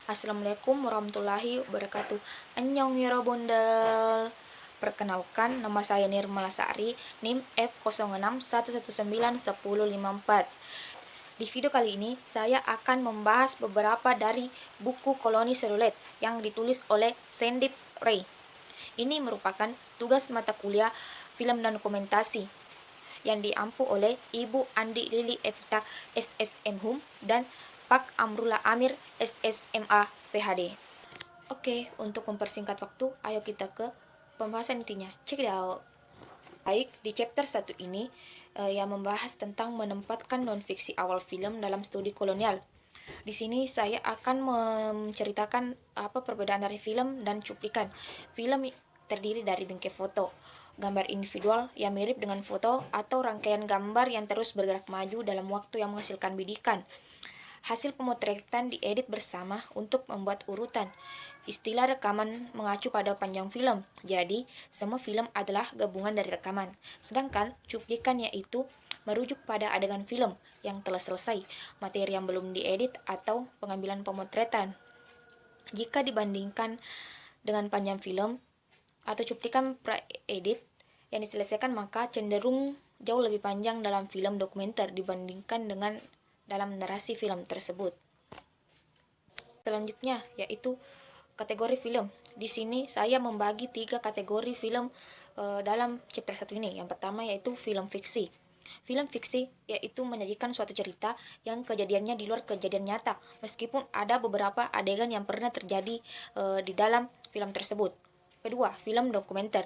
Assalamualaikum warahmatullahi wabarakatuh. Annyeong bondel. Perkenalkan, nama saya Nirmala Sari, NIM F0611911054. Di video kali ini, saya akan membahas beberapa dari buku Koloni Selulet yang ditulis oleh Sendip Ray. Ini merupakan tugas mata kuliah film dan dokumentasi yang diampu oleh Ibu Andi Lili Evita SSM Hum dan Pak Amrullah Amir SSMA PhD. Oke, untuk mempersingkat waktu, ayo kita ke pembahasan intinya. Check it out. Baik, di chapter 1 ini yang membahas tentang menempatkan non-fiksi awal film dalam studi kolonial. Di sini saya akan menceritakan apa perbedaan dari film dan cuplikan. Film terdiri dari bingkai foto, gambar individual yang mirip dengan foto, atau rangkaian gambar yang terus bergerak maju dalam waktu yang menghasilkan bidikan. Hasil pemotretan diedit bersama untuk membuat urutan. Istilah rekaman mengacu pada panjang film, jadi semua film adalah gabungan dari rekaman. Sedangkan cuplikan yaitu merujuk pada adegan film yang telah selesai, materi yang belum diedit, atau pengambilan pemotretan. Jika dibandingkan dengan panjang film atau cuplikan pra-edit yang diselesaikan, maka cenderung jauh lebih panjang dalam film dokumenter dibandingkan dengan dalam narasi film tersebut. Selanjutnya yaitu kategori film. Di sini saya membagi 3 kategori film dalam chapter 1 ini. Yang pertama yaitu film fiksi. Film fiksi yaitu menyajikan suatu cerita yang kejadiannya di luar kejadian nyata, meskipun ada beberapa adegan yang pernah terjadi di dalam film tersebut. Kedua, film dokumenter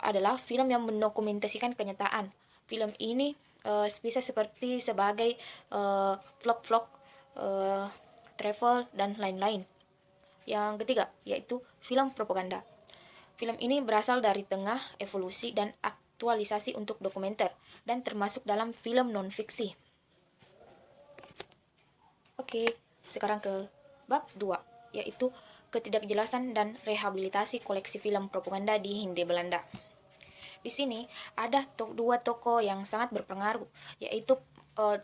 adalah film yang mendokumentasikan kenyataan. Film ini bisa seperti sebagai vlog-vlog, travel, dan lain-lain. Yang ketiga, yaitu film propaganda. Film ini berasal dari tengah evolusi dan aktualisasi untuk dokumenter, dan termasuk dalam film non-fiksi. Oke, sekarang ke bab 2, yaitu ketidakjelasan dan rehabilitasi koleksi film propaganda di Hindia Belanda. Di sini ada dua tokoh yang sangat berpengaruh, yaitu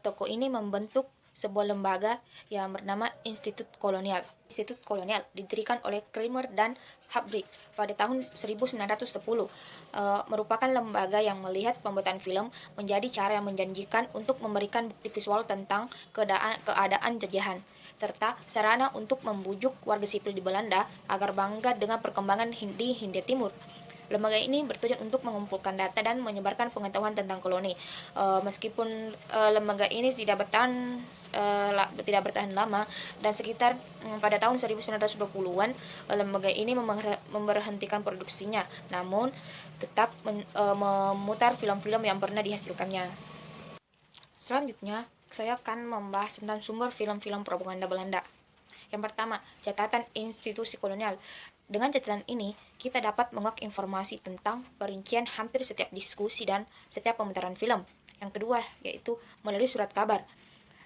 tokoh ini membentuk sebuah lembaga yang bernama Institut Kolonial. Institut Kolonial didirikan oleh Kramer dan Hubbard pada tahun 1910. Merupakan lembaga yang melihat pembuatan film menjadi cara yang menjanjikan untuk memberikan bukti visual tentang keadaan jajahan, serta sarana untuk membujuk warga sipil di Belanda agar bangga dengan perkembangan di Hindia Timur. Lembaga ini bertujuan untuk mengumpulkan data dan menyebarkan pengetahuan tentang koloni. Meskipun lembaga ini tidak bertahan lama, dan sekitar pada tahun 1920-an lembaga ini memberhentikan produksinya, namun tetap memutar film-film yang pernah dihasilkannya. Selanjutnya, saya akan membahas tentang sumber film-film propaganda Belanda. Yang pertama, catatan institusi kolonial. Dengan catatan ini, kita dapat menguak informasi tentang perincian hampir setiap diskusi dan setiap pemutaran film. Yang kedua, yaitu melalui surat kabar.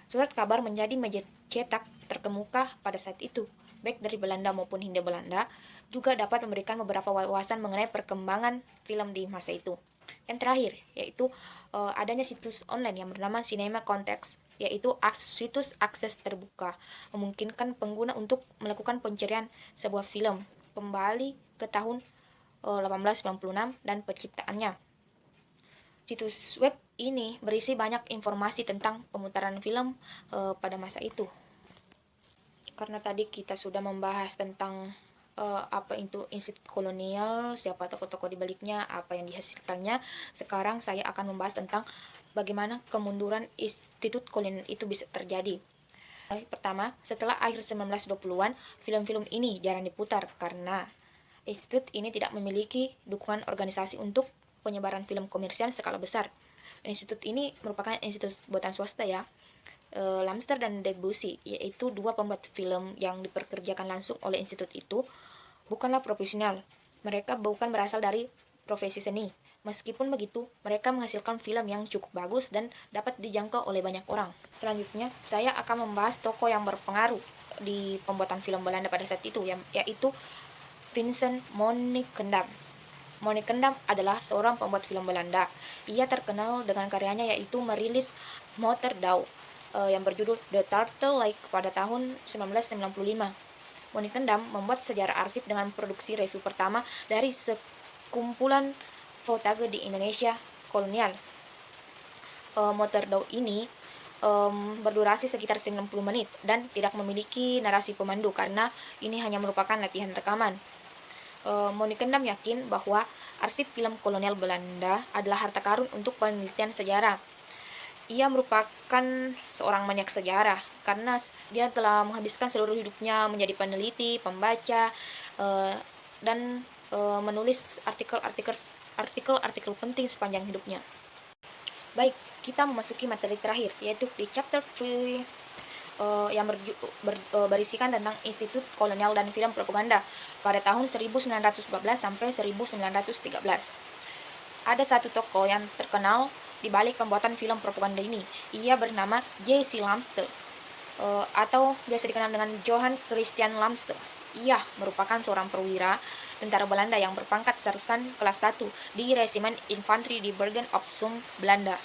Surat kabar menjadi media cetak terkemuka pada saat itu, baik dari Belanda maupun Hindia Belanda, juga dapat memberikan beberapa wawasan mengenai perkembangan film di masa itu. Yang terakhir, yaitu adanya situs online yang bernama Cinema Context, yaitu situs akses terbuka, memungkinkan pengguna untuk melakukan pencarian sebuah film kembali ke tahun 1896 dan penciptaannya. Situs web ini berisi banyak informasi tentang pemutaran film pada masa itu. Karena tadi kita sudah membahas tentang apa itu institut kolonial, siapa tokoh-tokoh di baliknya, apa yang dihasilkannya, sekarang saya akan membahas tentang bagaimana kemunduran institut kolonial itu bisa terjadi. Pertama, setelah akhir 1920-an, film-film ini jarang diputar karena institut ini tidak memiliki dukungan organisasi untuk penyebaran film komersial skala besar. Institut ini merupakan institut buatan swasta ya. Lamster dan Debussy, yaitu dua pembuat film yang dipekerjakan langsung oleh institut itu, bukanlah profesional. Mereka bukan berasal dari profesi seni. Meskipun begitu, mereka menghasilkan film yang cukup bagus dan dapat dijangkau oleh banyak orang. Selanjutnya, saya akan membahas tokoh yang berpengaruh di pembuatan film Belanda pada saat itu, yaitu Vincent Monnikendam. Monnikendam adalah seorang pembuat film Belanda. Ia terkenal dengan karyanya yaitu merilis Motor Douw yang berjudul The Turtle Lake pada tahun 1995. Moni Kendam membuat sejarah arsip dengan produksi review pertama dari sekumpulan votage di Indonesia kolonial. Motor Dau ini berdurasi sekitar 90 menit dan tidak memiliki narasi pemandu karena ini hanya merupakan latihan rekaman. Moni Kendam yakin bahwa arsip film kolonial Belanda adalah harta karun untuk penelitian sejarah. Ia merupakan seorang maniak sejarah karena dia telah menghabiskan seluruh hidupnya menjadi peneliti, pembaca, dan menulis artikel-artikel penting sepanjang hidupnya. Baik, kita memasuki materi terakhir, yaitu di chapter 3 yang berisikan tentang Institut Kolonial dan Film Propaganda pada tahun 1914 sampai 1913. Ada satu tokoh yang terkenal di balik pembuatan film propaganda ini. Ia bernama J.C. Lamster, atau biasa dikenal dengan Johan Christian Lamster. Ia merupakan seorang perwira tentara Belanda yang berpangkat sersan kelas 1 di Resimen Infanteri di Bergen-op-Zoom, Belanda.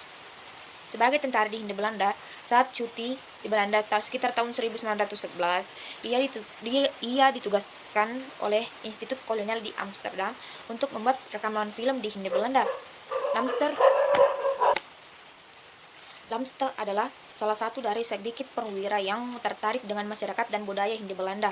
Sebagai tentara di Hindia Belanda, saat cuti di Belanda sekitar tahun 1911, ia ditugaskan oleh Institut Kolonial di Amsterdam untuk membuat rekaman film di Hindia Belanda. Lamster adalah salah satu dari sedikit perwira yang tertarik dengan masyarakat dan budaya Hindia Belanda.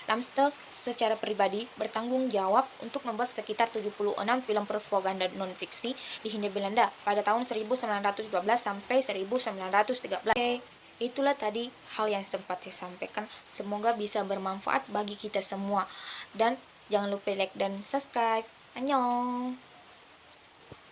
Lamster secara pribadi bertanggung jawab untuk membuat sekitar 76 film propaganda non-fiksi di Hindia Belanda pada tahun 1912 sampai 1913. Oke, itulah tadi hal yang sempat saya sampaikan. Semoga bisa bermanfaat bagi kita semua. Dan jangan lupa like dan subscribe. Annyeong!